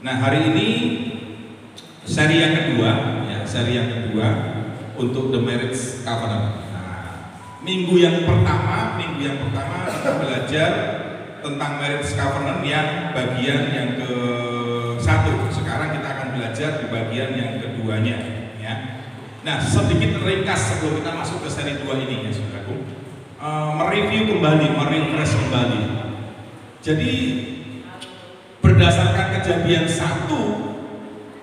Nah, hari ini seri yang kedua, ya, seri yang kedua untuk The Marriage Covenant. Nah, minggu yang pertama kita belajar tentang Marriage Covenant yang bagian yang ke-1. Sekarang kita akan belajar di bagian yang keduanya, ya. Nah, sedikit ringkas sebelum kita masuk ke seri 2 ini, ya, saudaraku. Mereview kembali, merefresh kembali. Jadi berdasarkan Kejadian 1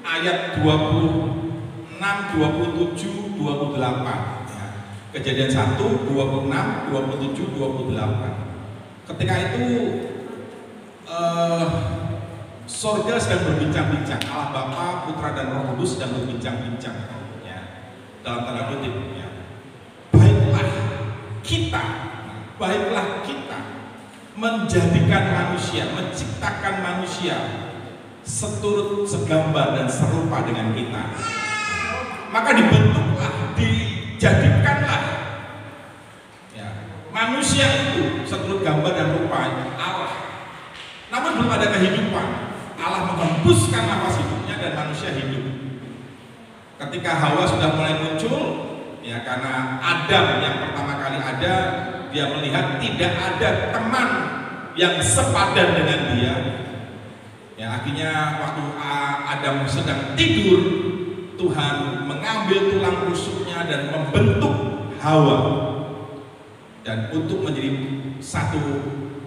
ayat 26, 27, 28, ya. Kejadian 1, 26, 27, 28. Ketika itu sorga sedang berbincang-bincang, Allah Bapa, Putra dan Roh Kudus sedang berbincang-bincang, ya, dalam tanda kutip, ya. Baiklah kita menjadikan manusia, menciptakan manusia seturut segambar dan serupa dengan kita. Maka dibentuklah, dijadikanlah, ya, manusia itu seturut gambar dan rupa Allah. Namun belum ada kehidupan. Allah menghembuskan nafas hidupnya dan manusia hidup. Ketika Hawa sudah mulai muncul, ya, karena Adam yang pertama kali ada, dia melihat tidak ada teman yang sepadan dengan dia. Ya, akhirnya waktu Adam sedang tidur, Tuhan mengambil tulang rusuknya dan membentuk Hawa, dan untuk menjadi satu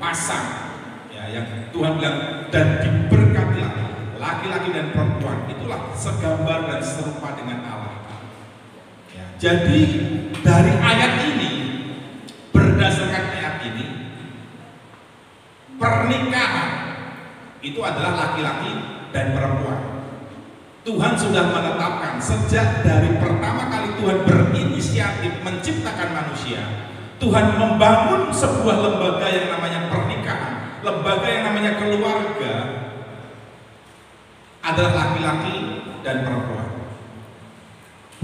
pasang, ya, yang Tuhan bilang, dan diberkatilah laki-laki dan perempuan, itulah segambar dan serupa dengan Allah. Ya, jadi dari ayat ini, berdasarkan ayat ini, pernikahan itu adalah laki-laki dan perempuan. Tuhan sudah menetapkan sejak dari pertama kali Tuhan berinisiatif menciptakan manusia. Tuhan membangun sebuah lembaga yang namanya pernikahan, lembaga yang namanya keluarga, adalah laki-laki dan perempuan.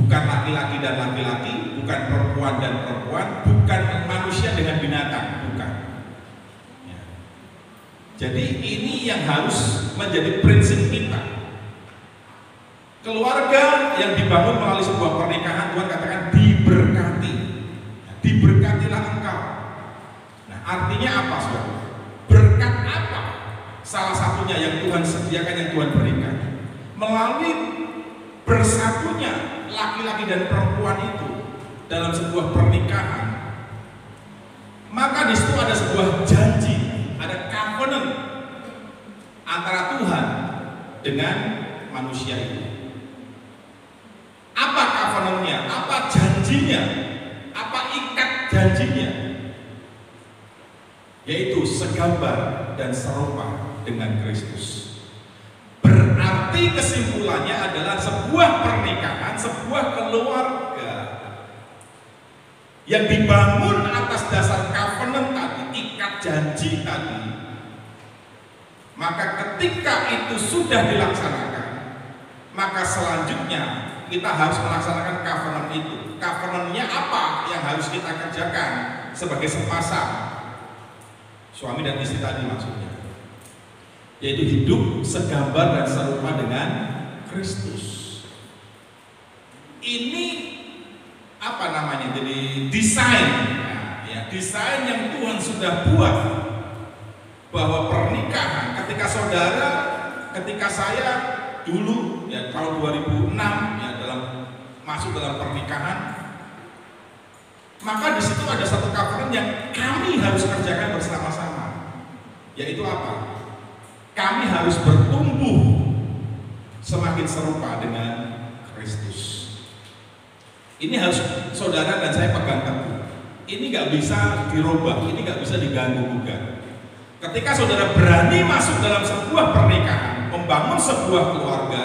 Bukan laki-laki dan laki-laki, bukan perempuan dan perempuan, bukan manusia dengan binatang, bukan. Ya. Jadi ini yang harus menjadi prinsip kita. Keluarga yang dibangun melalui sebuah pernikahan, Tuhan katakan diberkati. Diberkatilah engkau. Nah, artinya apa, saudara? Berkat apa? Salah satunya yang Tuhan sediakan, yang Tuhan berikan melalui bersatunya laki-laki dan perempuan itu dalam sebuah pernikahan. Maka di situ ada sebuah janji, ada covenant antara Tuhan dengan manusia itu. Apa covenantnya? Apa janjinya? Apa ikat janjinya? Yaitu segambar dan serupa dengan Kristus. Berarti kesimpulannya adalah sebuah pernikahan, sebuah keluarga yang dibangun atas dasar covenant tadi, ikat janji tadi. Maka ketika itu sudah dilaksanakan, maka selanjutnya kita harus melaksanakan covenant itu. Covenantnya apa yang harus kita kerjakan sebagai sepasang suami dan istri tadi maksudnya, yaitu hidup segambar dan serupa dengan Kristus. Ini apa namanya? Jadi desain, ya, desain yang Tuhan sudah buat, bahwa pernikahan ketika saya dulu, ya, tahun 2006, ya, masuk dalam pernikahan, maka di situ ada satu covenant yang kami harus kerjakan bersama-sama, yaitu apa? Kami harus bertumbuh semakin serupa dengan Kristus. Ini harus saudara dan saya pegang teguh. Ini nggak bisa dirubah, ini nggak bisa diganggu gugat. Ketika saudara berani masuk dalam sebuah pernikahan, membangun sebuah keluarga,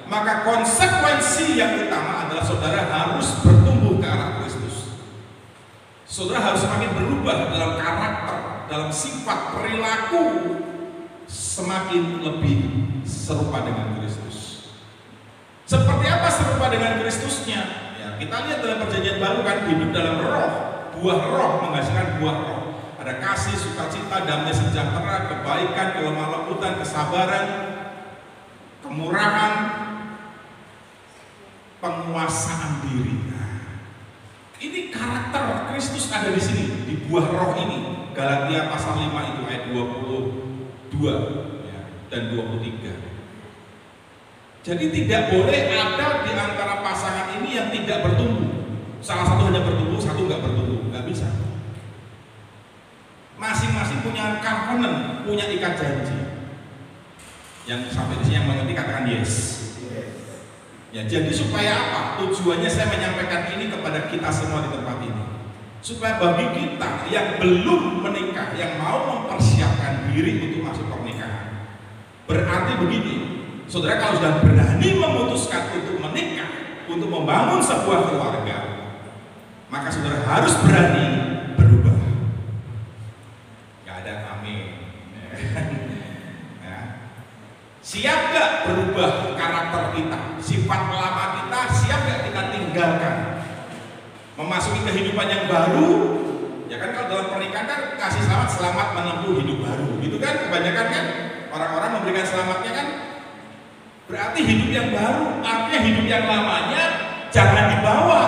maka konsekuensi yang utama adalah saudara harus bertumbuh ke arah Kristus. Saudara harus semakin berubah dalam karakter, dalam sifat, perilaku, semakin lebih serupa dengan Kristus. Seperti apa serupa dengan Kristusnya? Ya, kita lihat dalam Perjanjian Baru kan, hidup dalam roh, buah roh menghasilkan buah roh. Ada kasih, sukacita, damai sejahtera, kebaikan, kelemah lembutan, kesabaran. kemurahan, penguasaan diri. Nah, ini karakter Kristus ada di sini, di buah roh ini. Galatia pasal 5 itu ayat 22 ya, dan 23. Jadi tidak boleh ada di antara pasangan ini yang tidak bertumbuh. Salah satu hanya bertumbuh, satu nggak bertumbuh, nggak bisa. Masing-masing punya covenant, punya ikat janji. Yang sampai di sini yang mengerti katakan yes. Ya, jadi supaya apa? Tujuannya saya menyampaikan ini kepada kita semua di tempat ini. Supaya bagi kita yang belum menikah, yang mau mempersiapkan diri untuk masuk pernikahan. Berarti begini, saudara kalau sudah berani memutuskan untuk menikah, untuk membangun sebuah keluarga, maka saudara harus berani berubah. Gak ada amin. Ya. Siap gak berubah karakter kita? Sifat lama kita siap gak kita tinggalkan? Memasuki kehidupan yang baru, ya kan kalau dalam pernikahan kan kasih selamat menempuh hidup baru, gitu kan? Kebanyakan kan orang-orang memberikan selamatnya kan berarti hidup yang baru, artinya hidup yang lamanya jangan dibawa.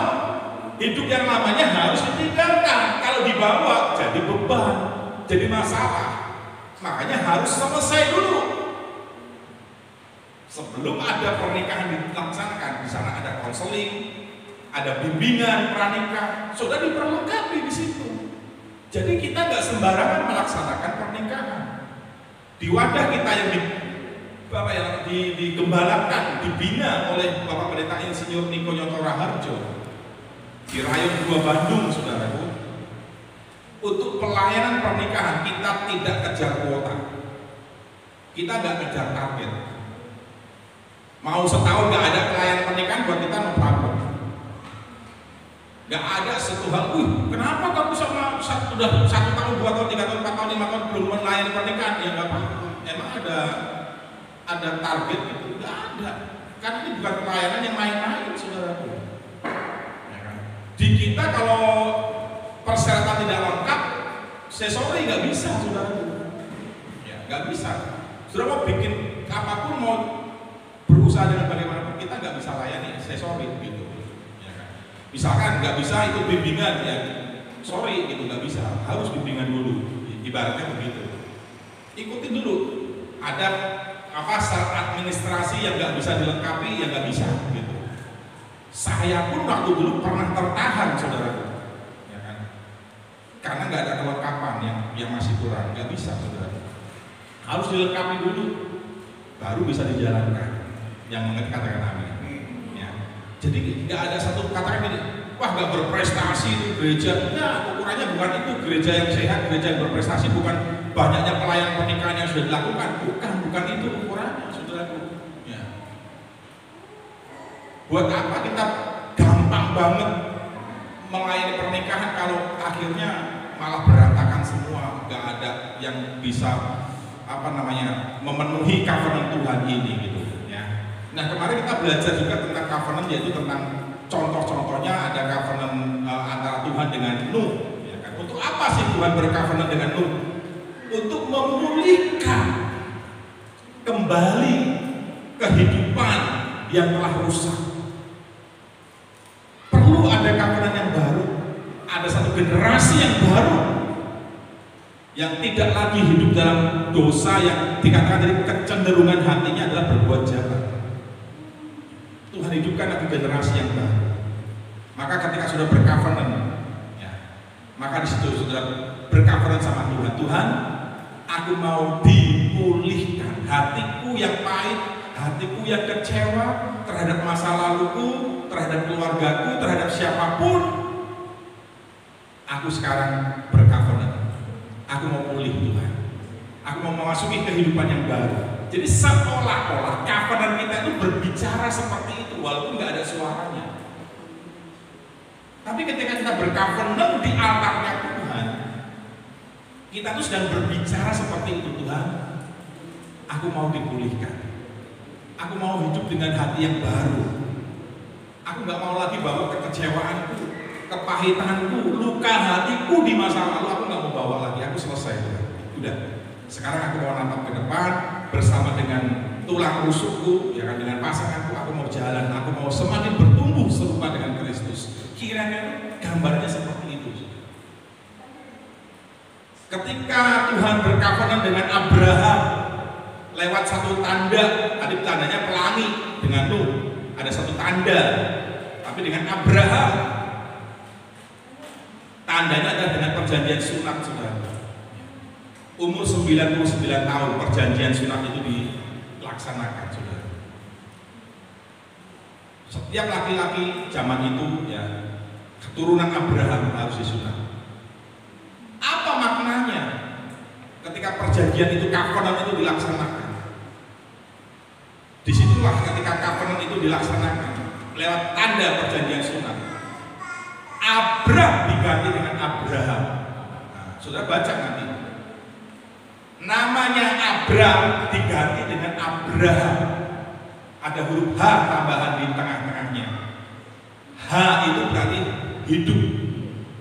Hidup yang lamanya harus ditinggalkan. Kalau dibawa jadi beban, jadi masalah. Makanya harus selesai dulu. Sebelum ada pernikahan dilaksanakan, di sana ada konseling, ada bimbingan pranikah, sudah diperlengkapi di situ. Jadi kita nggak sembarangan melaksanakan pernikahan. Di wadah kita yang digembalakan, dibina oleh Bapak Pendeta Insinyur Niko Nyoto Raharjo di Rayon 2 Bandung, saudaraku. Untuk pelayanan pernikahan kita tidak kejar kuota, kita nggak kejar target. Mau setahun nggak ada pelayanan pernikahan buat kita no problem. Nggak ada satu hal, kenapa kamu sama sudah 1 tahun, 2 tahun, 3 tahun, 4 tahun, 5 tahun belum melayani pernikahan? Ya nggak apa-apa. Emang ada target gitu? Nggak ada. Karena ini bukan pelayanan yang main-main, saudaraku. Ya kan? Di kita kalau persyaratan tidak lengkap, sesori nggak bisa, saudaraku. Ya nggak bisa. Saudara mau bikin apapun, mau berusaha dengan bagaimanapun, kita nggak bisa layani sesori gitu. Misalkan nggak bisa ikut bimbingan, ya sorry gitu, nggak bisa, harus bimbingan dulu, ibaratnya begitu. Ikutin dulu, ada syarat administrasi yang nggak bisa dilengkapi, ya nggak bisa gitu. Saya pun waktu dulu pernah tertahan, saudara, ya kan? Karena nggak ada kelengkapan yang masih kurang, nggak bisa, saudara. Harus dilengkapi dulu, baru bisa dijalankan. Yang mengerti katakan amin. Jadi nggak ada satu katakan ini, wah nggak berprestasi itu gereja. Nah, ukurannya bukan itu gereja yang sehat, gereja yang berprestasi, bukan banyaknya pelayan pernikahan yang sudah dilakukan, bukan itu ukurannya, saudaraku. Ya. Buat apa kita gampang banget melayani pernikahan kalau akhirnya malah berantakan semua, nggak ada yang bisa memenuhi covenant Tuhan ini gitu. Nah, kemarin kita belajar juga tentang covenant, yaitu tentang contoh-contohnya. Ada covenant antara Tuhan dengan Nuh, ya kan? Untuk apa sih Tuhan bercovenant dengan Nuh? Untuk memulihkan kembali kehidupan yang telah rusak. Perlu ada covenant yang baru, ada satu generasi yang baru yang tidak lagi hidup dalam dosa, yang dikatakan dari kecenderungan hatinya adalah berbuat jahat. Tuhan hidupkan lagi generasi yang baru. Maka ketika sudah bercovenant, ya, maka di situ sudah bercovenant sama Tuhan. Tuhan, aku mau dipulihkan hatiku yang pahit, hatiku yang kecewa terhadap masa laluku, terhadap keluargaku, terhadap siapapun. Aku sekarang bercovenant. Aku mau pulih, Tuhan. Aku mau memasuki kehidupan yang baru. Jadi seolah-olah covenant kita itu berbicara seperti itu, walaupun nggak ada suaranya. Tapi ketika kita bercovenant di altarnya Tuhan, kita tuh sedang berbicara seperti itu. Tuhan, aku mau dipulihkan. Aku mau hidup dengan hati yang baru. Aku nggak mau lagi bawa kekecewaanku, kepahitanku, luka hatiku di masa lalu. Aku nggak mau bawa lagi. Aku selesai. Udah. Sekarang aku mau natap ke depan bersama dengan tulang rusukku, ya kan, dengan pasanganku aku mau jalan, aku mau semakin bertumbuh serupa dengan Kristus. Kira-kira gambarnya seperti itu. Ketika Tuhan berkovenant dengan Abraham lewat satu tanda, tadi tandanya pelangi dengan Nuh, ada satu tanda, tapi dengan Abraham tandanya adalah dengan perjanjian sunat, saudara. Umur 99 tahun perjanjian sunat itu dilaksanakan, saudara. Setiap laki-laki zaman itu, ya, keturunan Abraham harus disunat. Apa maknanya ketika perjanjian itu, covenant itu dilaksanakan? Disitulah ketika covenant itu dilaksanakan lewat tanda perjanjian sunat. Abram diganti dengan Abraham. Nah, saudara baca nanti. Namanya Abram diganti dengan Abraham. Ada huruf H tambahan di tengah-tengahnya. H itu berarti hidup.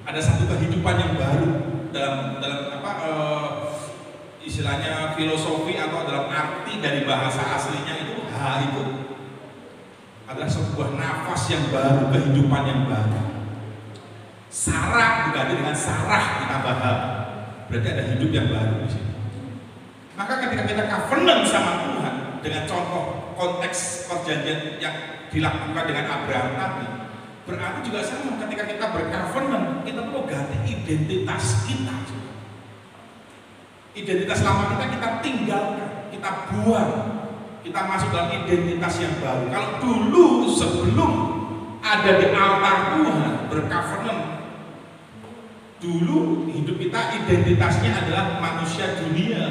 Ada satu kehidupan yang baru dalam istilahnya filosofi atau dalam arti dari bahasa aslinya itu H itu adalah sebuah nafas yang baru, kehidupan yang baru. Sarah diganti dengan Sarah ditambah H, berarti ada hidup yang baru di sini. Maka ketika kita covenant sama Tuhan dengan contoh konteks perjanjian yang dilakukan dengan Abraham tadi, berarti juga sama ketika kita bercovenant, kita perlu ganti identitas kita. Identitas lama kita tinggalkan, kita buang, kita masuk dalam identitas yang baru. Kalau dulu sebelum ada di altar Tuhan bercovenant, dulu hidup kita identitasnya adalah manusia dunia,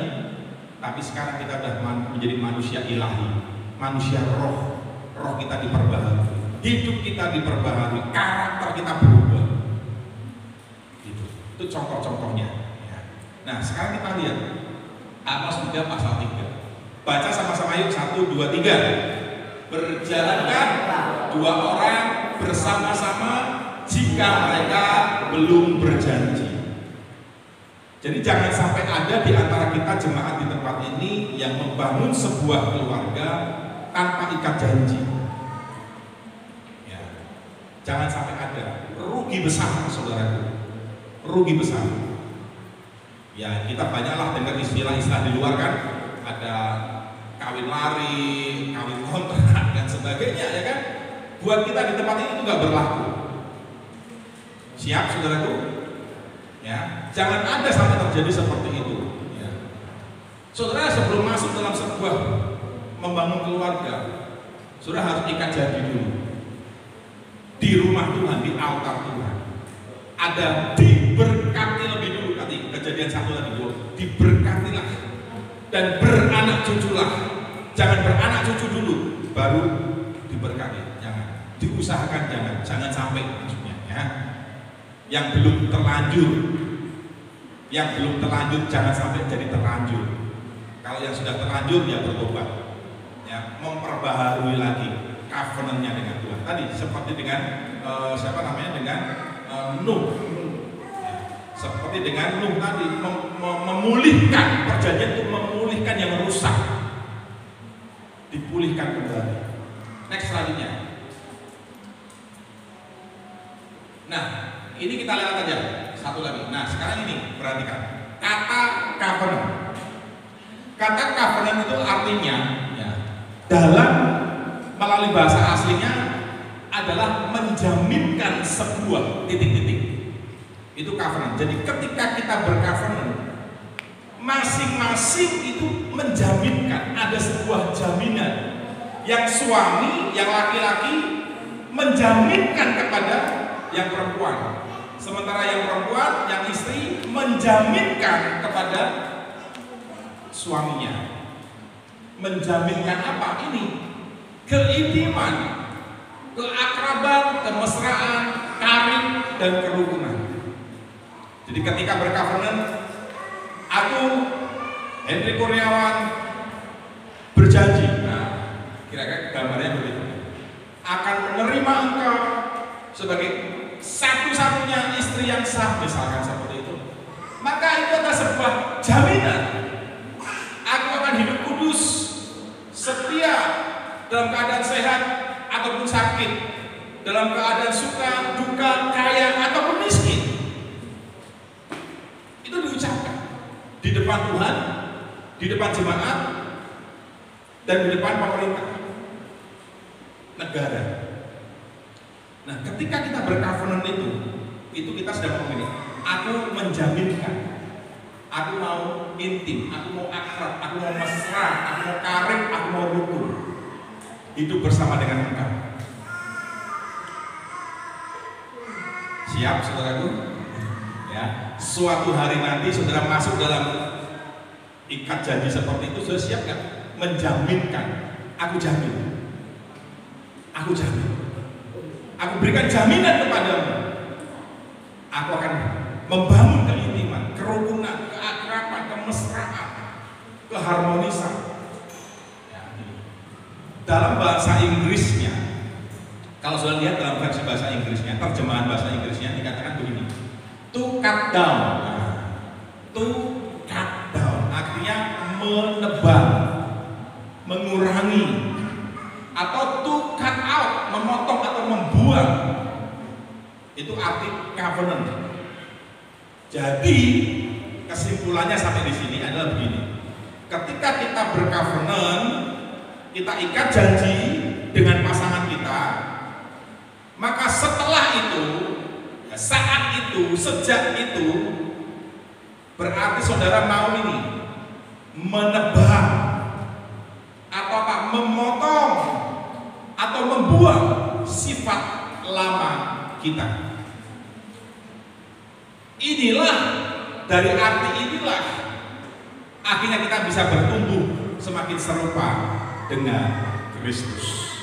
tapi sekarang kita sudah menjadi manusia ilahi, manusia roh. Roh kita diperbaharui, hidup kita diperbaharui, karakter kita berubah. Itu contoh-contohnya. Nah, sekarang kita lihat Amos 3 pasal 3. Baca sama-sama yuk, 1, 2, 3. Berjalankah dua orang bersama-sama jika mereka belum berjanji? Jadi jangan sampai ada di antara kita jemaat di tempat ini yang membangun sebuah keluarga tanpa ikat janji. Ya. Jangan sampai ada. Rugi besar, saudaraku. Rugi besar. Ya, kita banyaklah dengar istilah-istilah di luar kan, ada kawin lari, kawin kontrak dan sebagainya, ya kan? Buat kita di tempat ini itu nggak berlaku. Siap, saudaraku? Ya, jangan ada sampai terjadi seperti itu. Ya. Saudara sebelum masuk dalam sebuah membangun keluarga, saudara harus ikat janji dulu. Di rumah Tuhan, di altar Tuhan, ada diberkati lebih dulu. Kejadian 1 tadi, diberkatilah dan beranak cuculah. Jangan beranak cucu dulu baru diberkati, jangan. Diusahakan jangan sampai maksudnya, ya. Yang belum terlanjur jangan sampai jadi terlanjur. Kalau yang sudah terlanjur ya bertobat, ya, memperbaharui lagi covenantnya dengan Tuhan. Tadi seperti dengan dengan Nuh. Seperti dengan Nuh tadi, memulihkan perjanjian itu, memulihkan yang rusak, dipulihkan kembali. Next selanjutnya. Nah, ini kita lihat aja satu lagi. Nah, sekarang ini perhatikan kata covenant. Kata covenant itu artinya, ya, dalam melalui bahasa aslinya adalah menjaminkan sebuah titik-titik. Itu covenant. Jadi ketika kita bercovenant, masing-masing itu menjaminkan, ada sebuah jaminan. Yang suami, yang laki-laki menjaminkan kepada yang perempuan, sementara yang perempuan, yang istri menjaminkan kepada suaminya. Menjaminkan apa ini? Keintiman, keakraban, kemesraan, karim, dan kerukunan. Jadi ketika bercovenant, aku Henry Kurniawan berjanji, nah kira-kira gambarnya begitu, akan menerima engkau sebagai satu-satunya istri yang sah, misalkan seperti itu. Maka itu adalah sebuah jaminan. Aku akan hidup kudus setia dalam keadaan sehat ataupun sakit, dalam keadaan suka, duka, kaya ataupun miskin. Itu diucapkan di depan Tuhan, di depan jemaat, dan di depan pemerintah negara. Nah, ketika kita bercovenant itu kita sudah ngomong ini, aku menjaminkan, aku mau intim, aku mau akrab, aku mau mesra, aku mau karib, aku mau rukun, hidup bersama dengan engkau. Siap, saudaraku? Ya, suatu hari nanti saudara masuk dalam ikat janji seperti itu, saudara siap gak? Menjaminkan, aku jamin, aku jamin, aku berikan jaminan kepadamu, aku akan membangun keintiman, kerukunan, keakraban, kemesraan, keharmonisan. Dalam bahasa Inggrisnya, kalau sudah lihat dalam versi bahasa Inggrisnya, terjemahan bahasa Inggrisnya dikatakan begini, to cut down. To cut down artinya menebang, mengurangi, atau to cut out, memotong atau membuang. Itu arti covenant. Jadi kesimpulannya sampai di sini adalah begini: ketika kita bercovenant, kita ikat janji dengan pasangan kita, maka setelah itu, saat itu, sejak itu, berarti saudara mau ini menebang atau apa, memotong atau membuang sifat lama kita. Inilah, dari arti inilah akhirnya kita bisa bertumbuh semakin serupa dengan Kristus.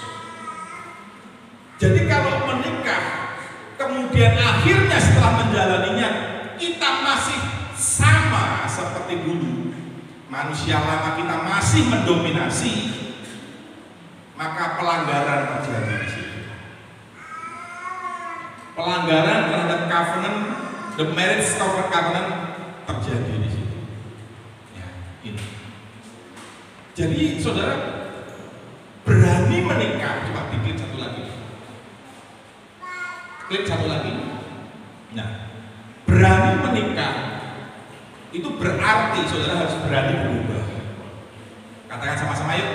Jadi kalau menikah kemudian akhirnya setelah menjalaninya kita masih sama seperti dulu, manusia lama kita masih mendominasi, maka pelanggaran terjadi di situ. Pelanggaran terhadap covenant, the marriage covenant terjadi di situ. Ya, ini. Jadi saudara berani menikah, coba diklik satu lagi. Klik satu lagi. Nah, berani menikah itu berarti saudara harus berani berubah. Katakan sama-sama yuk.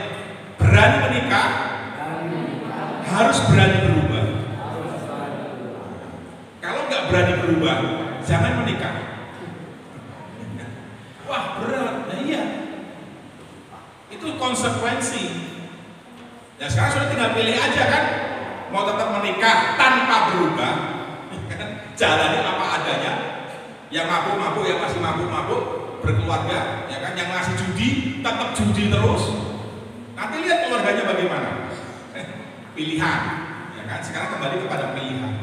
Berani menikah harus berani berubah. Kalau nggak berani berubah, jangan menikah. Wah berat, nah iya. Itu konsekuensi. Ya sekarang sudah tinggal pilih aja kan. Mau tetap menikah tanpa berubah, jalani apa adanya, yang mabuk-mabuk, yang masih mabuk-mabuk, berkeluarga, ya kan, yang masih judi, tetap judi terus. Nanti lihat keluarganya bagaimana. Pilihan, ya kan, sekarang kembali kepada pilihan.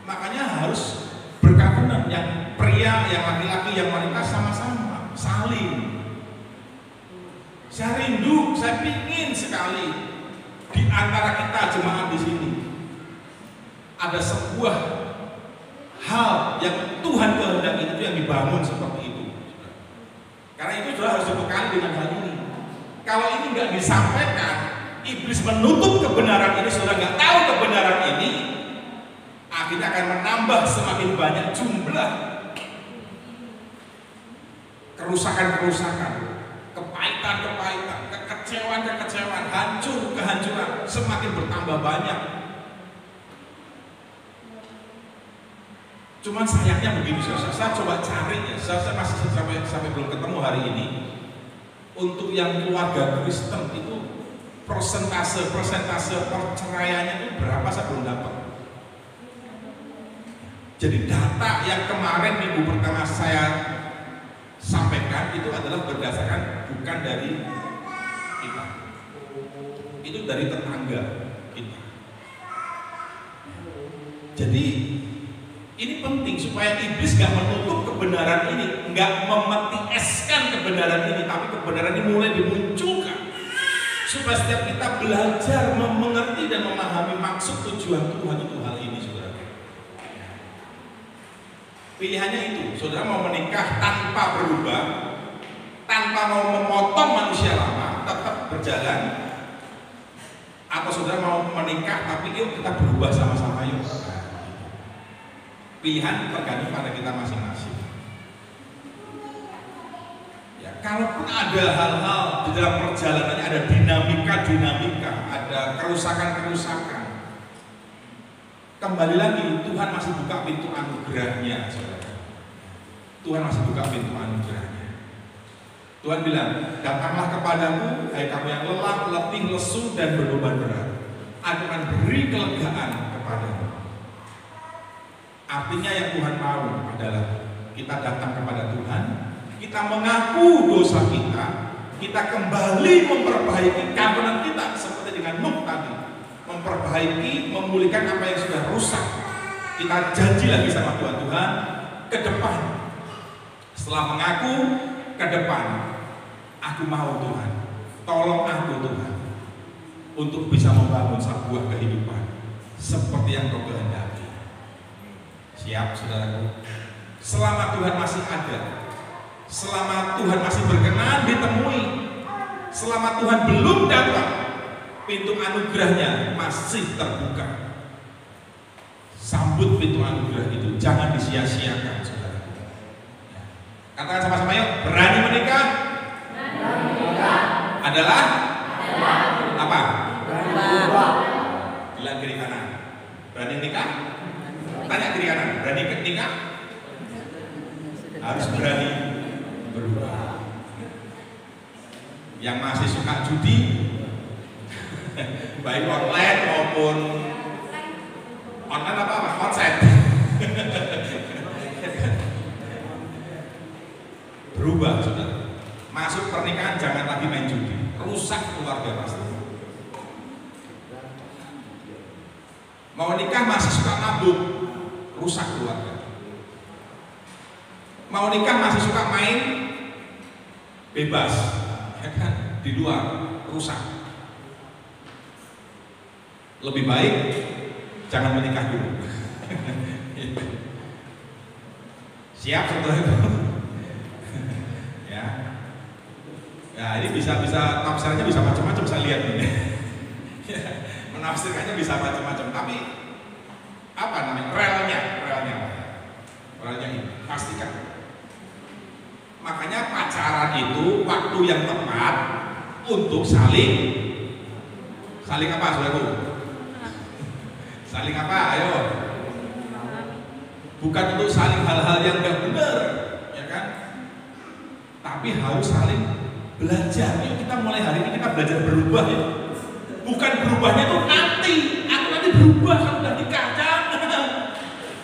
Makanya harus bercovenant, yang pria, yang laki-laki, yang wanita sama-sama, saling. Saya rindu, saya pingin sekali di antara kita jemaat di sini ada sebuah hal yang Tuhan kehendaki, itu yang dibangun seperti itu. Karena itu sudah harus dibekali dengan hal ini. Kalau ini nggak disampaikan, iblis menutup kebenaran ini, sudah nggak tahu kebenaran ini, akhirnya akan menambah semakin banyak jumlah kerusakan-kerusakan, kepahitan-kepahitan, kekecewaan-kekecewaan, kehancuran semakin bertambah banyak. Cuman sayangnya begini, saya coba cari ya, saya masih sampai belum ketemu hari ini. Untuk yang keluarga Kristen itu persentase perceraiannya itu berapa, saya belum dapat. Jadi data yang kemarin minggu pertama saya sampaikan itu adalah berdasarkan bukan dari kita, itu dari tetangga kita. Jadi ini penting supaya iblis gak menutup kebenaran ini, gak memetieskan kebenaran ini, tapi kebenaran ini mulai dimunculkan supaya setiap kita belajar mengerti dan memahami maksud tujuan Tuhan itu hal ini, saudara. Pilihannya itu, saudara mau menikah tanpa berubah, tanpa mau memotong manusia lama, tetap berjalan berjalan, atau saudara mau menikah tapi yuk kita berubah sama-sama yuk. Pilihan tergantung pada kita masing-masing. Ya, kalaupun ada hal-hal di dalam perjalanannya, ada dinamika, ada kerusakan, kembali lagi Tuhan masih buka pintu anugerahnya, saudara. Tuhan masih buka pintu anugerahnya. Tuhan bilang, datanglah kepadamu, hai kamu yang lelah, letih, lesu, dan berbeban berat. Aku akan beri kelegaan kepadamu. Artinya yang Tuhan mau adalah kita datang kepada Tuhan, kita mengaku dosa kita kembali memperbaiki covenant kita seperti dengan Nuh tadi, memperbaiki, memulihkan apa yang sudah rusak. Kita janji lagi sama Tuhan ke depan. Setelah mengaku ke depan, aku mau Tuhan, tolong aku Tuhan untuk bisa membangun sebuah kehidupan seperti yang Kau kehendaki. Siap saudaraku? Selama Tuhan masih ada, selama Tuhan masih berkenan ditemui, selama Tuhan belum datang, pintu anugerahnya masih terbuka. Sambut pintu anugerah itu, jangan disia-siakan saudaraku. Katakan sama-sama yuk, berani menikah adalah apa? Berubah. Bilang kiri kanan, berani nikah? Tanya kiri kanan, berani nikah? Harus berani berubah. Yang masih suka judi, baik online maupun online apa? Konsen. Berubah, saudara. Masuk pernikahan jangan lagi main judi, rusak keluarga pasti. Mau nikah masih suka mabuk, rusak keluarga. Mau nikah masih suka main bebas, ya kan? Di luar, rusak. Lebih baik jangan menikah dulu. Siap saudara? Ya. Ya, ini bisa tafsirannya bisa macam-macam, saya lihat ini. Menafsirkannya bisa macam-macam, tapi apa namanya? Relnya ini pastikan. Makanya pacaran itu waktu yang tepat untuk saling apa, saudaraku? Saling apa? Ayo. Bukan untuk saling hal-hal yang enggak benar, ya kan? Tapi harus saling belajar. Yuk kita mulai hari ini kita belajar berubah ya. Bukan berubahnya tuh nanti, aku nanti berubah kalau udah nikah, jangan.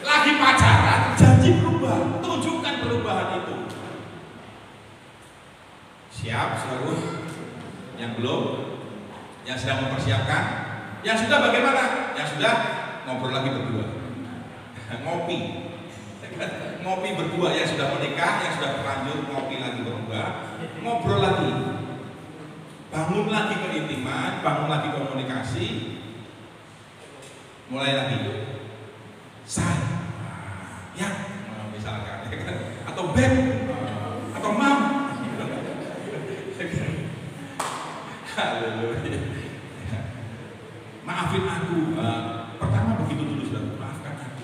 Lagi pacaran, janji berubah, tunjukkan perubahan itu. Siap, saudara? Yang belum, yang sedang mempersiapkan, yang sudah bagaimana? Yang sudah ngobrol lagi berdua, ngopi berdua. Yang sudah menikah, yang sudah terlanjur ngopi lagi berdua, ngobrol lagi, bangun lagi keintiman, bangun lagi komunikasi, mulai lagi. Saya, ya, misalkan, atau beb, atau mam. Haleluya. Maafin aku. Pertama begitu dulu, sudah maafkan aku.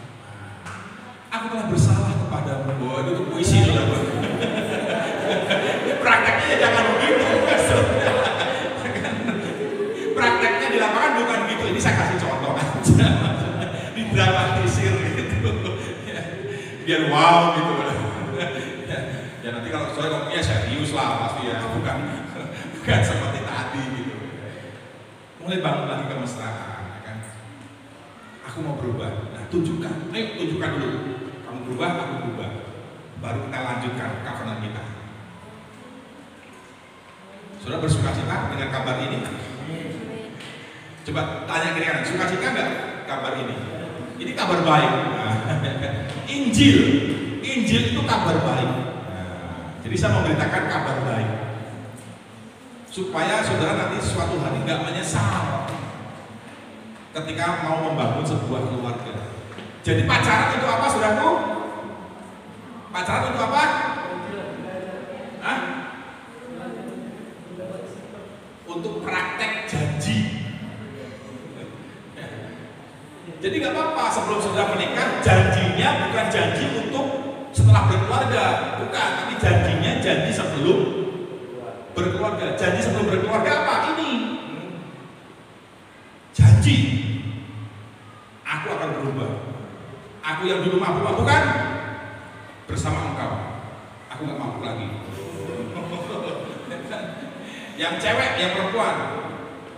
Aku telah bersalah kepadamu. Bahwa itu puisi sudah. Prakteknya jangan begitu. Prakteknya di lapangan bukan gitu. Ini saya kasih contoh aja. Didramatisir gitu. Biar wow gitu. Ya nanti kalau saya ngomongnya serius lah pasti ya. Bukan seperti tadi gitu. Mulai bangun lagi kemesraan, ya kan? Aku mau berubah. Nah, tunjukkan. Ayo tunjukkan dulu. Kamu berubah, aku berubah. Baru kita lanjutkan covenant kita. Sudah bersuka cita dengan kabar ini? Coba tanya kiri kanan, suka cita nggak kabar ini? Ini kabar baik. Nah, Injil itu kabar baik. Nah, jadi saya memberitakan kabar baik. Supaya saudara nanti suatu hari nggak menyesal ketika mau membangun sebuah keluarga. Jadi pacaran itu apa, saudaraku? Pacaran itu apa? Hah? untuk praktek janji. Jadi nggak apa-apa sebelum sudah menikah, janjinya bukan janji untuk setelah berkeluarga, bukan, tapi janjinya janji sebelum berkeluarga. Janji sebelum berkeluarga apa? Ini janji, aku akan berubah. Aku yang dulu mabuk kan bersama engkau, aku nggak mabuk lagi. Yang cewek, yang perempuan,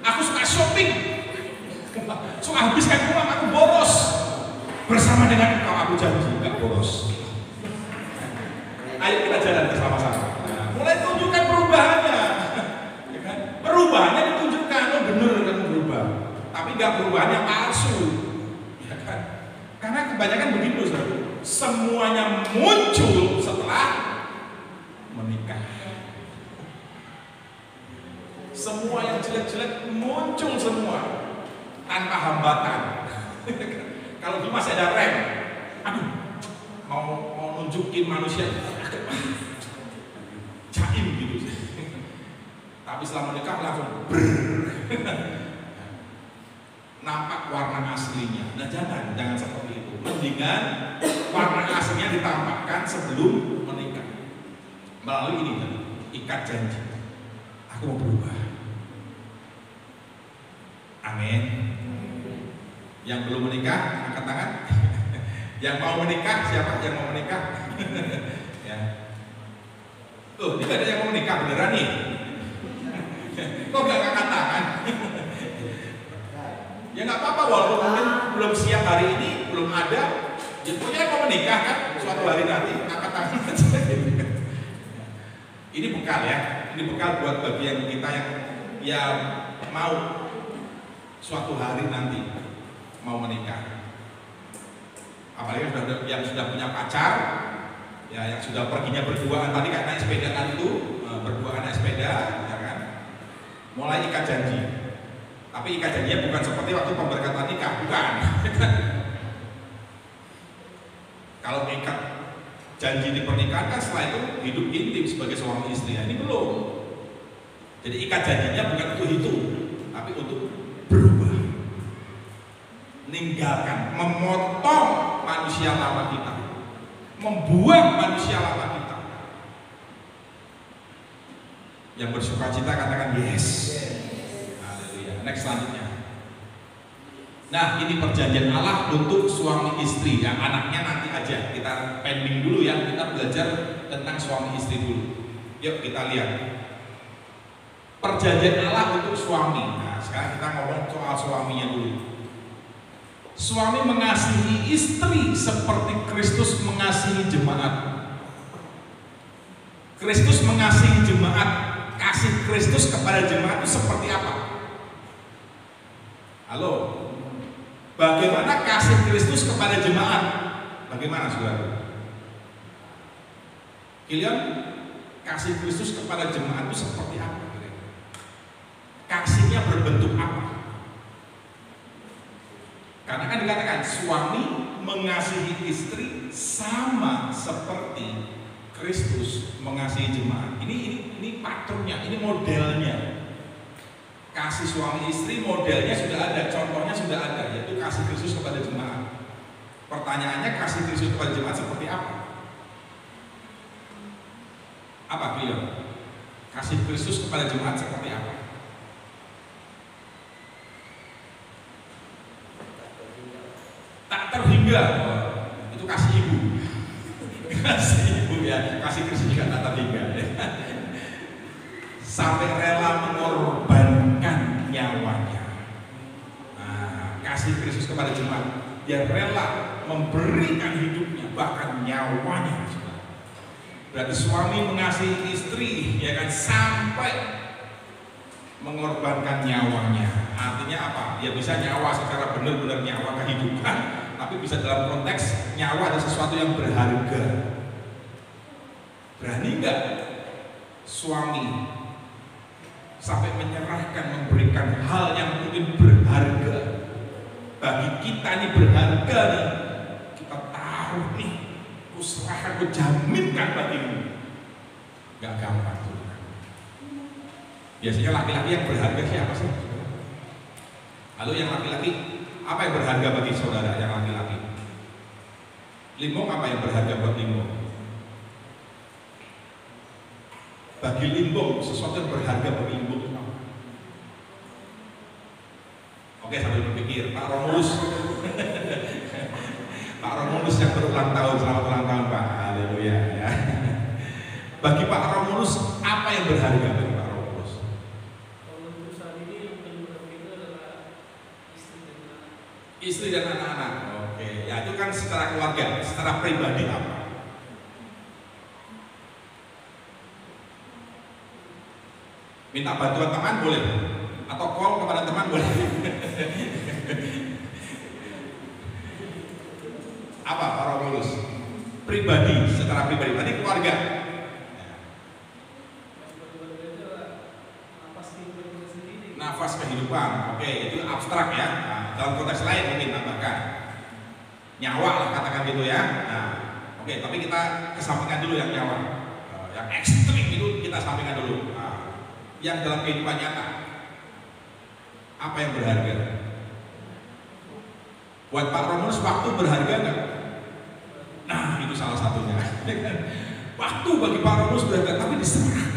aku suka shopping, suka habiskan uang, aku boros. Bersama dengan engkau aku janji nggak boros. Ayo kita jalan bersama-sama. Mulai tunjukkan perubahannya, ya kan? Perubahannya ditunjukkan, oh bener kan berubah, tapi nggak perubahannya palsu, ya kan? Karena kebanyakan begitu, saudara. Semuanya muncul setelah menikah. Semua yang jelek-jelek muncul semua tanpa hambatan. Kalau dulu masih ada rem, aduh, mau nunjukin manusia, jaim gitu. Tapi setelah menikah langsung nampak warna aslinya. Nah jangan seperti itu. Mendingan warna aslinya ditampakkan sebelum menikah melalui ini tadi, ikat janji. Aku mau berubah. Amin. Yang belum menikah angkat tangan. Yang mau menikah siapa? Yang mau menikah? Ya. Tuh, tidak ada yang mau menikah beneran nih. Kok gak angkat tangan? Ya nggak apa-apa, walaupun mungkin belum siap hari ini, belum ada. Ya pokoknya mau menikah kan, suatu hari nanti angkat tangan aja. Ini bekal ya, ini bekal buat bagian kita yang mau suatu hari nanti mau menikah. Apalagi yang sudah punya pacar, ya yang sudah perginya berduaan tadi kan naik sepeda kan itu, berduaan naik sepeda, ya kan. Mulai ikat janji. Tapi ikat janjinya bukan seperti waktu pemberkatan nikah, bukan. Kalau ikat janji di pernikahan kan setelah itu hidup intim sebagai suami istri, ini belum. Jadi ikat janjinya bukan untuk itu, tapi untuk berubah, meninggalkan, memotong manusia lama kita, membuang manusia lama kita. Yang bersukacita katakan yes. Haleluya. Next selanjutnya. Nah, ini perjanjian Allah untuk suami istri. Yang anaknya nanti aja, kita pending dulu ya. Kita belajar tentang suami istri dulu. Yuk kita lihat. Perjanjian Allah untuk suami. Nah, sekarang kita ngomong soal suaminya dulu. Suami mengasihi istri seperti Kristus mengasihi jemaat. Kristus mengasihi jemaat. Kasih Kristus kepada jemaat itu seperti apa? Halo? Bagaimana kasih Kristus kepada jemaat? Bagaimana saudara? Kalian kasih Kristus kepada jemaat itu seperti apa? Kasihnya berbentuk apa? Karena kan dikatakan suami mengasihi istri sama seperti Kristus mengasihi jemaat. Ini patternnya, ini modelnya. Kasih suami istri modelnya sudah ada, contohnya sudah ada, yaitu kasih Kristus kepada jemaat. Pertanyaannya, kasih Kristus kepada jemaat seperti apa? Apa beliau? Kasih Kristus kepada jemaat seperti apa? Tak terhingga. Itu kasih ibu. Kasih ibu ya, kasih Kristus juga tak terhingga. Sampai rela mengorbankan nyawanya. Nah, kasih Kristus kepada jemaat, dia rela memberikan hidupnya, bahkan nyawanya. Berarti suami mengasihi istri, ya kan, sampai mengorbankan nyawanya. Artinya apa? Dia bisa nyawa secara benar-benar nyawa kehidupan, tapi bisa dalam konteks nyawa ada sesuatu yang berharga. Berani nggak suami sampai menyerahkan, memberikan hal yang mungkin berharga bagi kita, nih berharga nih, kita taruh nih, ku serahkan, ku jaminkan bagimu. Gak gampang tuh. Biasanya laki-laki yang berharga siapa sih? Lalu yang laki-laki, apa yang berharga bagi saudara yang laki-laki? Limbong apa yang berharga buat Limbong? Bagi Limbong, sesuatu yang berharga bagi Limbong itu apa? Oke, sambil berpikir, Pak Romulus. Pak Romulus yang berulang tahun, selamat ulang tahun Pak. Haleluya ya. Bagi Pak Romulus, apa yang berharga bagi Pak Romulus? Kalau untuk saat ini yang paling berharga adalah istri dan anak. Istri dan anak-anak. Oke, ya itu kan secara keluarga, secara pribadi apa? Minta bantuan teman boleh, atau call kepada teman boleh. Apa Pak Romulus? Pribadi, secara pribadi, berarti keluarga. Nafas kehidupan, oke, itu abstrak ya. Nah, dalam konteks lain mungkin tambahkan nyawa lah katakan gitu ya. Nah, oke, tapi kita kesampingkan dulu yang nyawa, yang ekstrim itu kita sampingkan dulu. Nah, yang dalam kehidupan nyata, apa yang berharga? Buat Pak Romulus waktu berharga nggak? Nah, itu salah satunya. Waktu bagi Pak Romulus berharga, tapi diserahkan.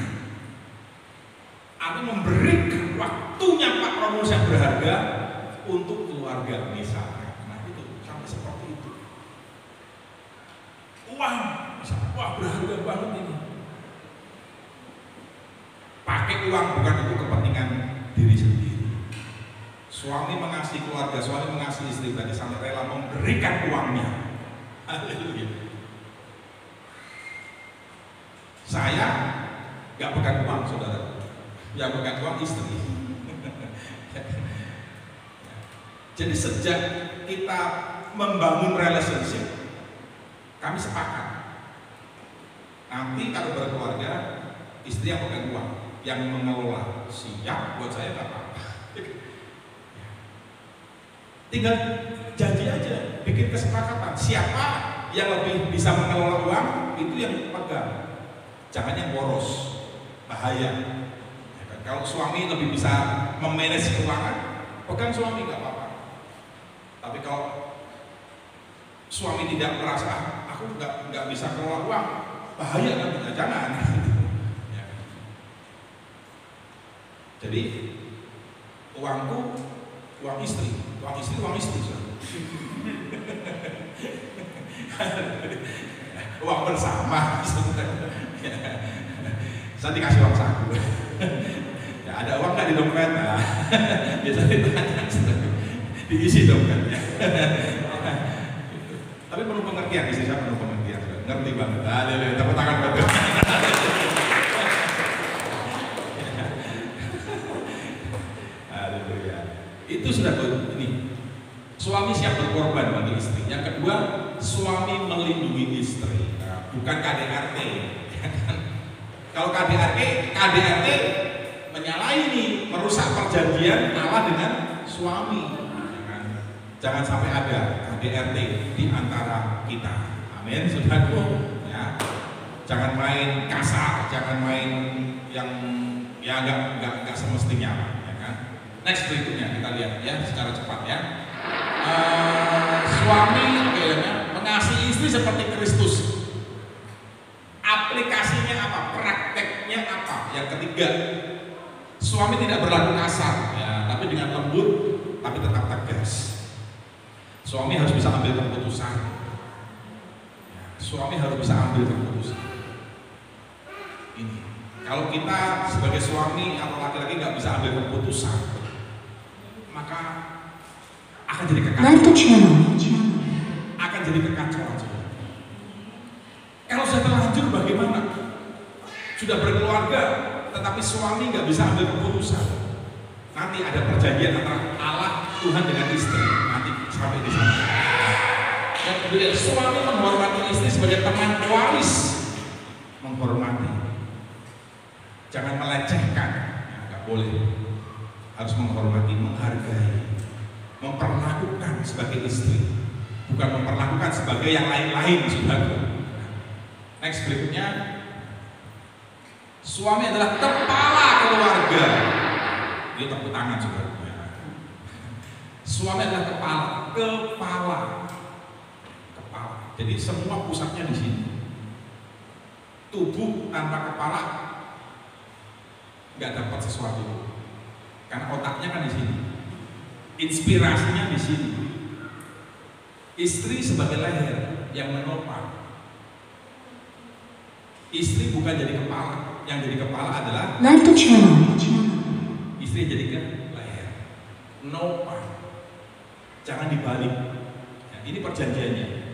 Aku memberikan waktunya Pak Romulus yang berharga untuk keluarga misalnya. Nah itu sampai seperti itu. Uang, misalnya, wah berharga banget ini. Pakai uang bukan untuk kepentingan diri sendiri. Suami mengasihi keluarga, suami mengasihi istri tadi sampai rela memberikan uangnya. Haleluya. Saya nggak pegang uang, saudara. Yang pegang uang istri. Jadi sejak kita membangun relationship, kami sepakat nanti kalau berkeluarga istri yang pegang uang, yang mengelola. Siap, buat saya nggak apa-apa. Tinggal janji aja, bikin kesepakatan. Siapa yang lebih bisa mengelola uang itu yang pegang. Jangan yang boros, bahaya. Kalau suami lebih bisa memanage keuangan, pegang suami nggak apa-apa. Tapi kalau suami tidak merasa aku nggak bisa kelola uang, bahaya kan? Jangan. Ya. Jadi uangku uang istri. Uang bersama. Saya dikasih uang saku. Ya, ada uang nggak di dompet? Nah, biasanya ditanya, diisi dompetnya. Tapi perlu pengertian, istri saya perlu pengertian, ngerti banget. Haleluya, tepuk tangan buat Tuhan. Haleluya. Itu sudah ini. Suami siap berkorban bagi istri. Yang kedua, suami melindungi istri. Nah, bukan KDRT. Kalau KDRT menyalahi nih, merusak perjanjian Allah dengan suami. Jangan sampai ada KDRT di antara kita. Amin, saudaraku. Ya. Jangan main kasar, jangan main yang ya nggak semestinya, ya kan? Next berikutnya kita lihat ya secara cepat ya. Suami kayaknya mengasihi istri seperti Kristus. Aplikasinya apa? Prakteknya apa? Yang ketiga, suami tidak berlaku kasar, ya, tapi dengan lembut, tapi tetap tegas. Suami harus bisa ambil keputusan. Ya, suami harus bisa ambil keputusan. Ini, kalau kita sebagai suami atau laki-laki nggak bisa ambil keputusan, maka akan jadi kekacauan. Akan jadi kekacauan. Kalau sudah terlanjur bagaimana? Sudah berkeluarga, tetapi suami nggak bisa ambil keputusan. Nanti ada perjanjian antara Allah Tuhan dengan istri. Nanti sampai di sana. Dan kemudian suami menghormati istri sebagai teman waris. Menghormati. Jangan melecehkan. Ya, nggak boleh. Harus menghormati, menghargai, memperlakukan sebagai istri, bukan memperlakukan sebagai yang lain-lain, saudara. Next berikutnya, Suami adalah kepala keluarga. Ini tepuk tangan saudara. Suami adalah kepala. Jadi semua pusatnya di sini. Tubuh tanpa kepala nggak dapat sesuatu, karena otaknya kan di sini, inspirasinya di sini. Istri sebagai leher yang menopang. Istri bukan jadi kepala, yang jadi kepala adalah istri jadikan leher, nopang. Jangan dibalik. Nah, ini perjanjiannya.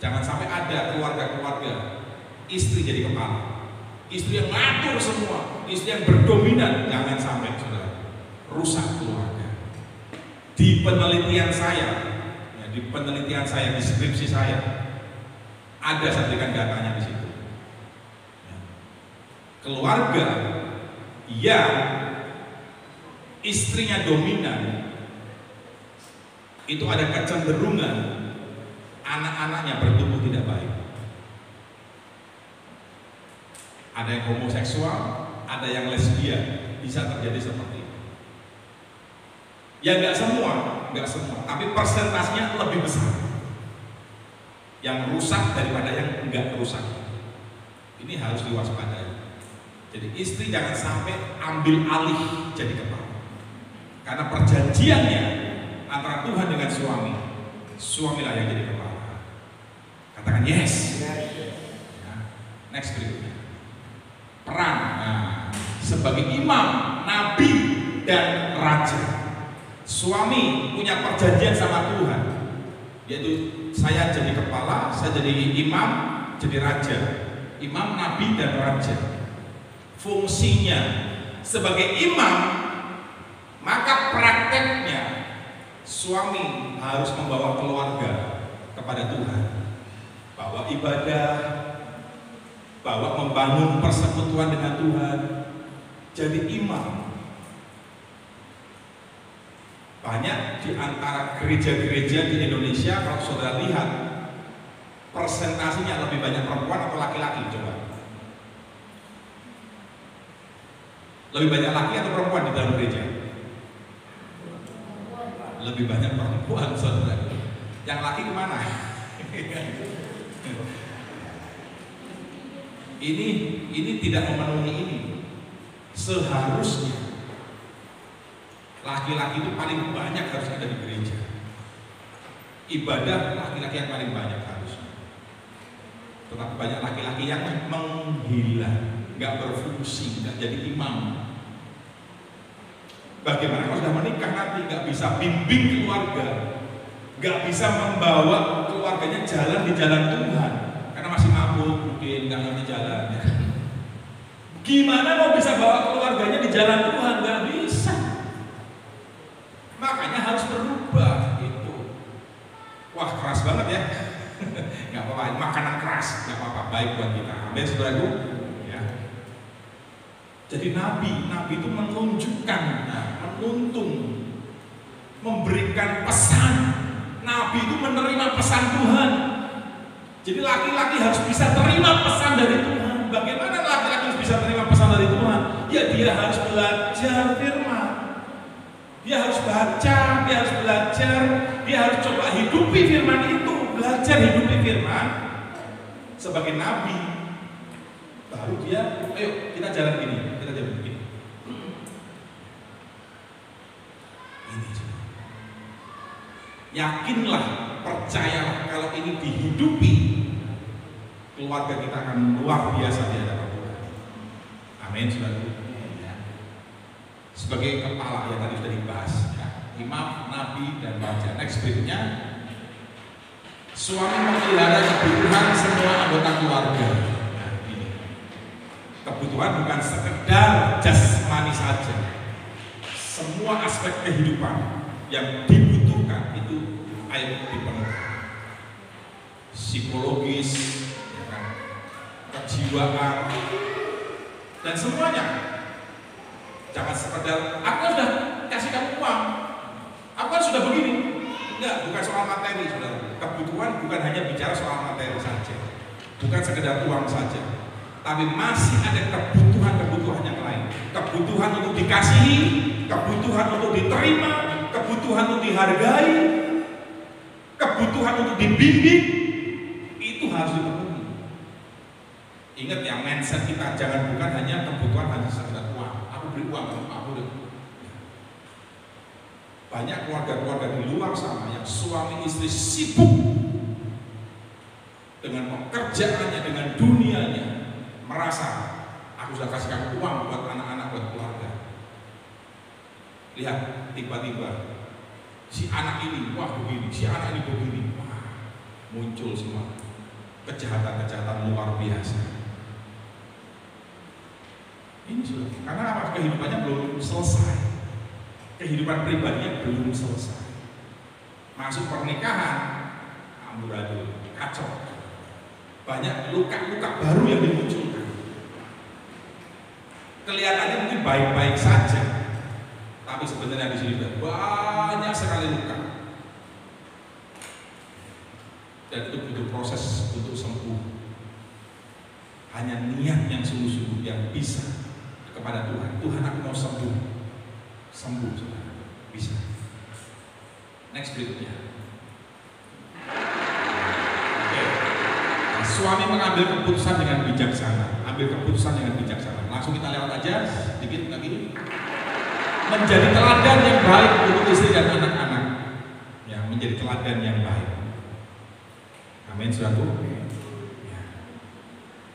Jangan sampai ada keluarga-keluarga istri jadi kepala, istri yang ngatur semua, istri yang berdominan. Jangan sampai saudara, rusak keluarga. Di penelitian saya, di skripsi saya, ada saya berikan datanya di situ. Keluarga yang istrinya dominan, itu ada kecenderungan anak-anaknya bertumbuh tidak baik. Ada yang homoseksual, ada yang lesbian, bisa terjadi seperti itu. Ya nggak semua, tapi persentasenya lebih besar yang rusak daripada yang enggak rusak. Ini harus diwaspadai. Jadi istri jangan sampai ambil alih jadi kepala, karena perjanjiannya antara Tuhan dengan suami, suamilah yang jadi kepala. Katakan yes. Next berikutnya, peran sebagai imam, nabi, dan raja. Suami punya perjanjian sama Tuhan, yaitu saya jadi kepala, saya jadi imam, jadi raja. Imam, nabi, dan raja. Fungsinya sebagai imam, maka prakteknya suami harus membawa keluarga kepada Tuhan, bawa ibadah, bawa membangun persekutuan dengan Tuhan, jadi imam. Banyak di antara gereja-gereja di Indonesia, kalau saudara lihat, persentasinya lebih banyak perempuan atau laki-laki? Coba. Lebih banyak laki atau perempuan di dalam gereja? Lebih banyak perempuan, saudara. Yang laki kemana? Ini tidak memenuhi ini. Seharusnya laki-laki itu paling banyak harus ada di gereja. Ibadah laki-laki yang paling banyak harusnya. Tetapi banyak laki-laki yang menghilang, nggak berfungsi, nggak jadi imam. Bagaimana kalau sudah menikah nanti nggak bisa bimbing keluarga, nggak bisa membawa keluarganya jalan di jalan Tuhan, karena masih mabuk mungkin, nggak ngerti jalan. Gimana mau bisa bawa keluarganya di jalan Tuhan? Nggak bisa. Makanya harus berubah itu. Wah, keras banget ya. Nggak apa-apa, makanan keras nggak apa-apa, baik buat kita. Amin, saudaraku. Ya. Jadi nabi itu menunjukkan, menuntun, memberikan pesan. Nabi itu menerima pesan Tuhan. Jadi laki-laki harus bisa terima pesan dari Tuhan. Bagaimana laki-laki harus bisa terima pesan dari Tuhan? Ya dia harus belajar firman. Dia harus baca, dia harus belajar, dia harus coba hidupi firman itu, belajar hidupi firman sebagai nabi. Baru dia, ayo kita jalan gini, kita jalan begini. Ini yakinlah, percayalah kalau ini dihidupi, keluarga kita akan luar biasa di hadapan Tuhan. Amin, saudara. Sebagai kepala yang tadi sudah dibahas, ya. Imam, nabi, dan raja. Next berikutnya, suami memelihara kebutuhan semua anggota keluarga. Nah, ini kebutuhan bukan sekedar jasmani saja, semua aspek kehidupan yang dibutuhkan itu ayo dipenuhi, psikologis, ya kan? Kejiwaan, dan semuanya. Jangan sekedar aku sudah kasih kamu uang, aku kan sudah begini. Enggak, bukan soal materi, saudara. Kebutuhan bukan hanya bicara soal materi saja, bukan sekedar uang saja, tapi masih ada kebutuhan-kebutuhan yang lain. Kebutuhan untuk dikasihi, kebutuhan untuk diterima, kebutuhan untuk dihargai, kebutuhan untuk dibimbing, itu harus dipenuhi. Ingat ya, mindset kita jangan bukan hanya kebutuhan hanya sekedar uang. Aku beri uang untuk aku deh. Banyak keluarga-keluarga di luar sana yang suami istri sibuk dengan pekerjaannya, dengan dunianya, merasa aku sudah kasih kamu uang buat anak-anak, buat keluarga. Lihat, tiba-tiba si anak ini, wah begini, si anak ini begini, wah muncul semua kejahatan-kejahatan luar biasa. Ini sudah, karena apa? Kehidupannya belum selesai, kehidupan pribadinya belum selesai. Masuk pernikahan, amburadul, kacau, banyak luka-luka baru yang dimunculkan. Kelihatannya mungkin baik-baik saja, tapi sebenarnya di sini banyak sekali luka. Dan itu butuh proses untuk sembuh. Hanya niat yang sungguh-sungguh yang bisa kepada Tuhan. Tuhan, aku mau sembuh. Sembuh, saudara. Bisa. Next berikutnya. Oke. Nah, suami mengambil keputusan dengan bijaksana. Ambil keputusan dengan bijaksana. Langsung kita lewat aja sedikit lagi. Menjadi teladan yang baik untuk istri dan anak-anak. Ya, menjadi teladan yang baik. Amin, saudaraku. Ya.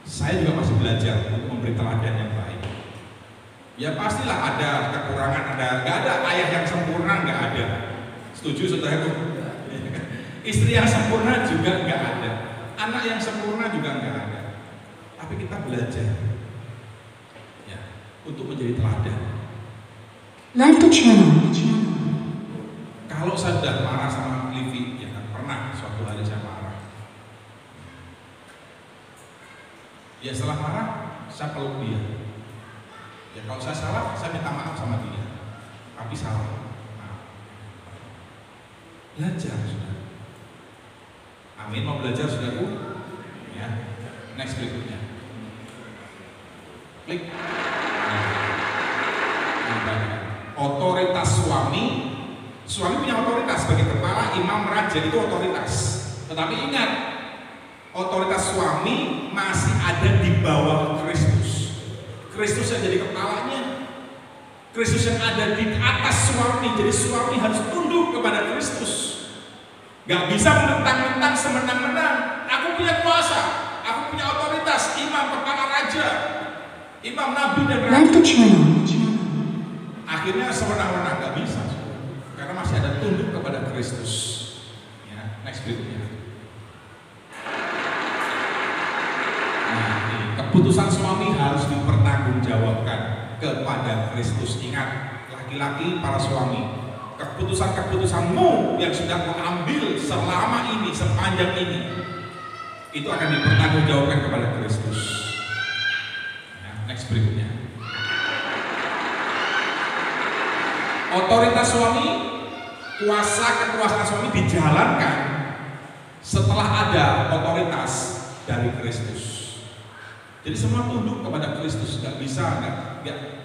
Saya juga masih belajar untuk memberi teladan yang baik. Ya pastilah ada kekurangan, nggak ada ayah yang sempurna, nggak ada. Setuju saudaraku? Istri yang sempurna juga nggak ada, anak yang sempurna juga nggak ada. Tapi kita belajar, ya, untuk menjadi teladan. Like the channel. Kalau saya sudah marah sama Livi, ya kan pernah suatu hari saya marah. Ya setelah marah, saya peluk dia. Ya kalau saya salah, saya minta maaf sama dia. Tapi salah. Nah. Belajar sudah. Amin, mau belajar saudaraku? Ya. Next berikutnya. Klik. Nah. Otoritas suami. Suami punya otoritas sebagai kepala, imam, raja, itu otoritas. Tetapi ingat, otoritas suami masih ada di bawah Kristus. Kristus yang jadi kepalanya, Kristus yang ada di atas suami. Jadi suami harus tunduk kepada Kristus. Gak bisa mentang-mentang semenang-menang. Aku punya kuasa, aku punya otoritas, imam, kepala raja, imam, nabi dan raja. Akhirnya semenang-menang, gak bisa, karena masih ada tunduk kepada Kristus. Ya, next berikutnya. Keputusan suami harus dipertanggungjawabkan kepada Kristus. Ingat, laki-laki, para suami, keputusan-keputusanmu yang sudah kau ambil selama ini, sepanjang ini, itu akan dipertanggungjawabkan kepada Kristus. Ya, next berikutnya. Otoritas suami, kekuasaan suami dijalankan setelah ada otoritas dari Kristus. Jadi semua tunduk kepada Kristus, nggak bisa,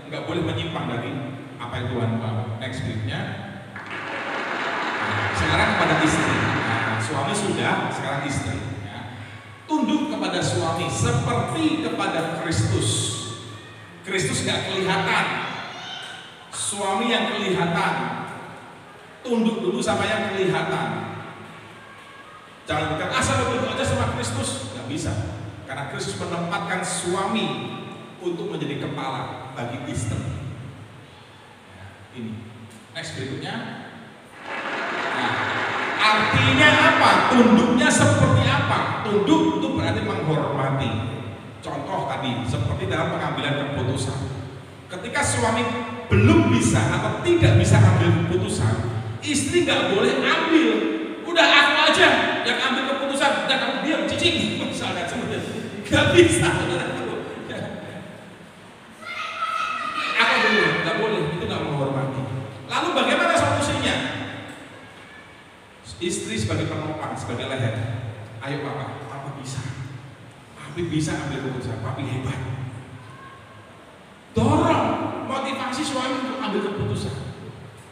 nggak boleh menyimpang dari apa yang Tuhan mau. Next berikutnya. Nah, sekarang kepada istri. Nah, suami sudah, sekarang istri. Ya. Tunduk kepada suami seperti kepada Kristus. Kristus nggak kelihatan, suami yang kelihatan. Tunduk dulu sama yang kelihatan. Jangan bilang asal tunduk aja sama Kristus, nggak bisa. Karena Kristus menempatkan suami untuk menjadi kepala bagi istri. Ya, ini. Next berikutnya. Nah, artinya apa? Tunduknya seperti apa? Tunduk itu berarti menghormati. Contoh tadi, seperti dalam pengambilan keputusan. Ketika suami belum bisa atau tidak bisa ambil keputusan, istri nggak boleh ambil. Udah aku aja yang ambil keputusan. Dan kamu diam, cicing. Misalnya seperti itu. Gak bisa, saudaraku. Apa dulu? Gak boleh, itu gak menghormati. Lalu bagaimana solusinya? Istri sebagai penopang, sebagai leher. Ayo papa bisa. Papi bisa ambil keputusan, papi hebat. Dorong, motivasi suami untuk ambil keputusan.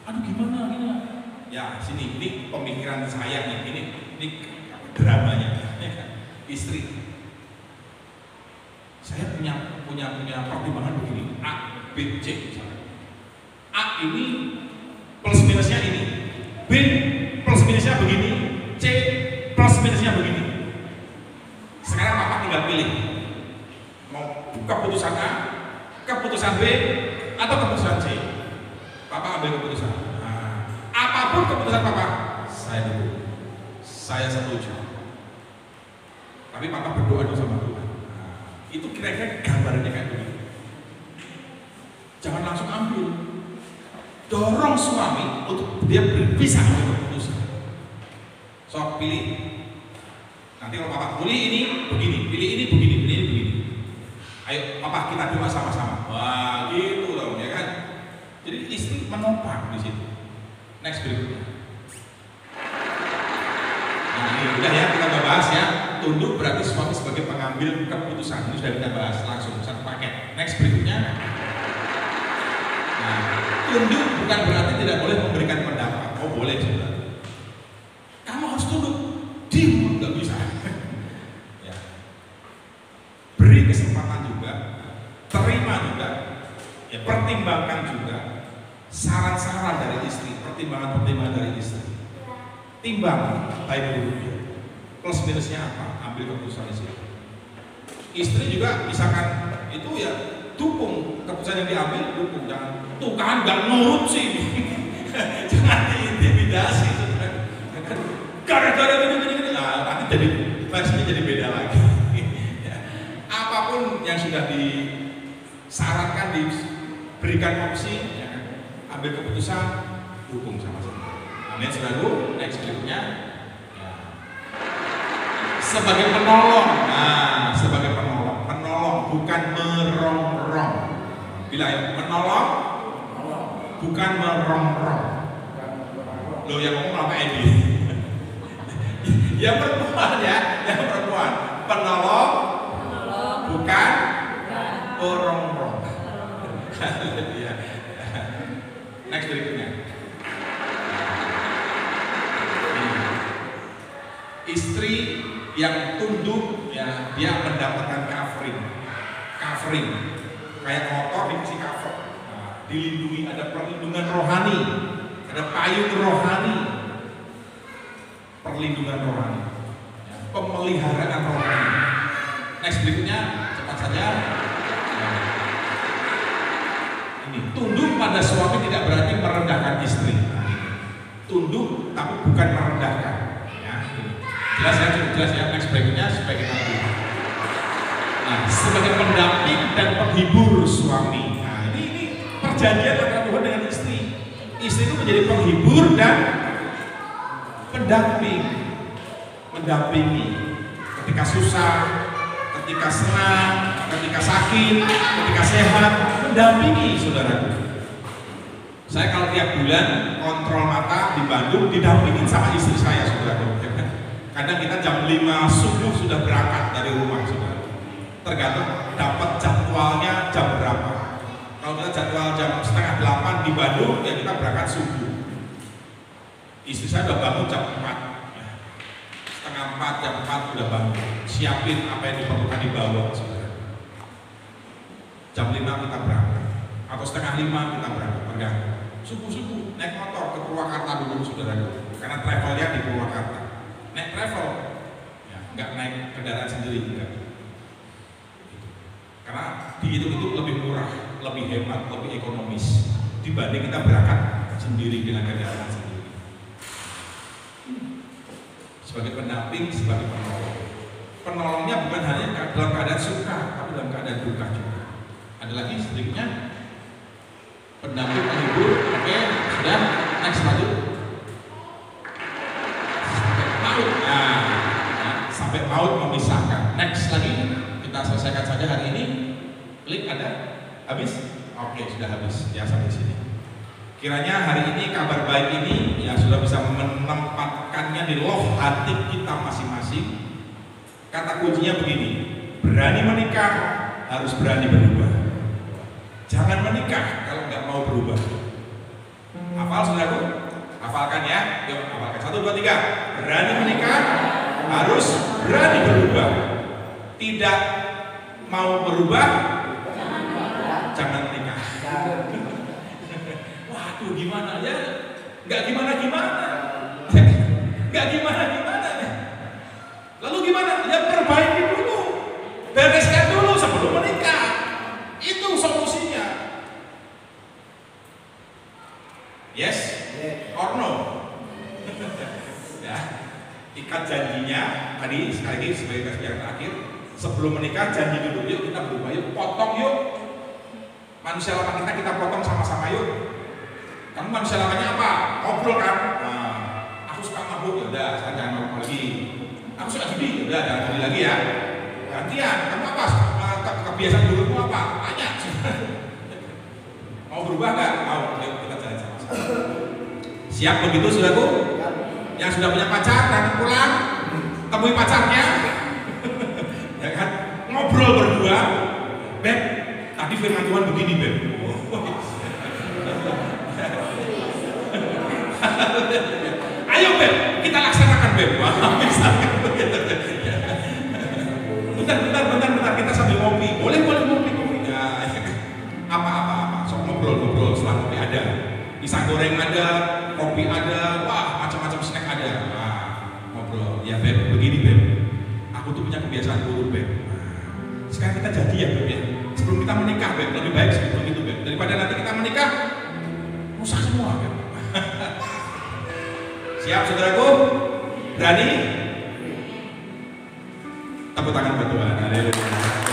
Aduh gimana? Ya sini, ini pemikiran saya nih, ini dramanya. Istri, saya punya pertimbangan begini, A, B, C misalnya. A ini plus minusnya ini, B plus minusnya begini, C plus minusnya begini. Sekarang papa tinggal pilih, mau keputusan A, keputusan B, atau keputusan C. Papa ambil keputusan. Nah, apapun keputusan papa, saya dukung, saya setuju. Tapi papa berdoa dulu sama Tuhan. Nah, itu kira-kira gambarnya kayak begini. Jangan langsung ambil. Dorong suami untuk dia bisa ambil keputusan. So pilih. Nanti kalau papa pilih ini begini, pilih ini begini, pilih ini begini. Ayo papa kita doa sama-sama. Wah gitu dong ya kan. Jadi istri menopang di situ. Next berikutnya. Nah ini udah ya kita bahas ya. Tunduk berarti suami sebagai pengambil keputusan. Ini sudah kita bahas langsung satu paket. Next berikutnya. Nah, tunduk bukan berarti tidak boleh memberikan pendapat. Oh boleh juga. Kamu harus tunduk. Diam nggak bisa. Ya. Beri kesempatan juga. Terima juga. Ya, pertimbangkan juga saran-saran dari istri, pertimbangan-pertimbangan dari istri. Timbang baik buruknya. Plus minusnya apa? Ambil keputusan istri. Istri juga misalkan itu ya dukung keputusan yang diambil, dukung. Jangan tuh kan nggak nurut sih. Jangan diintimidasi. Gara-gara ini, nah, nanti jadi versinya jadi beda lagi. Apapun yang sudah disarankan, diberikan opsi, ya, ambil keputusan, dukung sama-sama. Amin selalu. Next berikutnya. Sebagai penolong, nah sebagai penolong bukan merongrong. Bila ya menolong, bukan merongrong. Lo yang ngomong apa ini? Yang perempuan ya, yang perempuan. Penolong, bukan merongrong. Next berikutnya. Istri yang tunduk ya dia mendapatkan covering kayak motor dikasih cover, nah, dilindungi, ada perlindungan rohani, ada payung rohani, perlindungan rohani, ya, pemeliharaan rohani. Next berikutnya cepat saja. Nah, ini tunduk pada suami tidak berarti merendahkan istri. Nah, tunduk tapi bukan merendahkan. Jelas ya, cukup jelas ya. Next berikutnya supaya kita lebih. Nah, sebagai pendamping dan penghibur suami. Nah, ini perjanjian antara Tuhan dengan istri. Istri itu menjadi penghibur dan pendamping. Mendampingi ketika susah, ketika senang, ketika sakit, ketika sehat, mendampingi saudara. Saya kalau tiap bulan kontrol mata di Bandung didampingin sama istri saya, saudara. Kadang kita jam 5 subuh sudah berangkat dari rumah, saudara. Tergantung dapat jadwalnya jam berapa. Kalau kita jadwal jam 7:30 di Bandung, ya kita berangkat subuh. Istri saya udah bangun jam 4 ya. 3:30 jam 4 udah bangun, siapin apa yang diperlukan dibawa, saudara. Jam 5 kita berangkat, atau 4:30 kita berangkat, tergantung. Subuh-subuh naik motor ke Purwakarta dulu, saudara, karena travelnya di Purwakarta. Naik travel, ya, nggak naik kendaraan sendiri, enggak. Karena dihitung itu lebih murah, lebih hemat, lebih ekonomis dibanding kita berangkat sendiri dengan kendaraan sendiri. Sebagai pendamping, sebagai penolong. Penolongnya bukan hanya dalam keadaan suka, tapi dalam keadaan duka juga. Ada lagi sedikitnya pendamping, penghibur. Oke, sudah. Next lanjut. Sampai maut memisahkan. Next lagi, kita selesaikan saja hari ini. Klik ada? Habis? Oke, sudah habis. Ya sampai sini. Kiranya hari ini kabar baik ini ya sudah bisa menempatkannya di loh hati kita masing-masing. Kata kuncinya begini, Berani menikah harus berani berubah. Jangan menikah kalau nggak mau berubah. Hafal saudaraku? Hafalkan ya. Yuk hafalkan. 1, 2, 3. Berani menikah harus berani berubah. Tidak mau berubah, jangan menikah. Waduh, gimana ya? Nggak gimana-gimana. Nggak gimana-gimana. Lalu gimana? Ya perbaiki dulu, bereskan dulu sebelum menikah. Itu solusinya. Yes or no? Ya, ikat janjinya tadi sekali lagi sebagai kasih yang terakhir. Sebelum menikah janji dulu, yuk kita berubah, yuk potong yuk. Manusia lama kita potong sama-sama yuk. Kamu manusia lamanya apa? Ngobrol kan? Nah, aku suka mabuk, ya udah, sekarang jangan mabuk lagi. Aku suka judi, ya udah, jangan judi lagi ya. Gantian, kamu apa? Kebiasaan burukmu apa? Tanya. Mau berubah nggak? Mau, yuk kita jalan sama-sama. Siap begitu saudaraku? Yang sudah punya pacar, nanti pulang, temui pacarnya. Ya kan? Ngobrol berdua. Beb, tadi firman Tuhan begini, Beb. Ayo Beb, kita laksanakan Beb. Bentar, kita sambil ngopi. Boleh ngopi. Ya, apa. Sok ngobrol setelah ngopi ada. Pisang goreng ada, kopi ada, wah macam-macam snack ada. Nah, ngobrol. Ya Beb, begini Beb. Aku tuh punya kebiasaan buruk Beb. Sekarang kita jadi ya Beb ya. Sebelum kita menikah Beb, lebih baik sebelum itu Beb. Daripada nanti kita menikah rusak semua Beb. Siap saudaraku? Berani? Tepuk tangan buat Tuhan. Haleluya.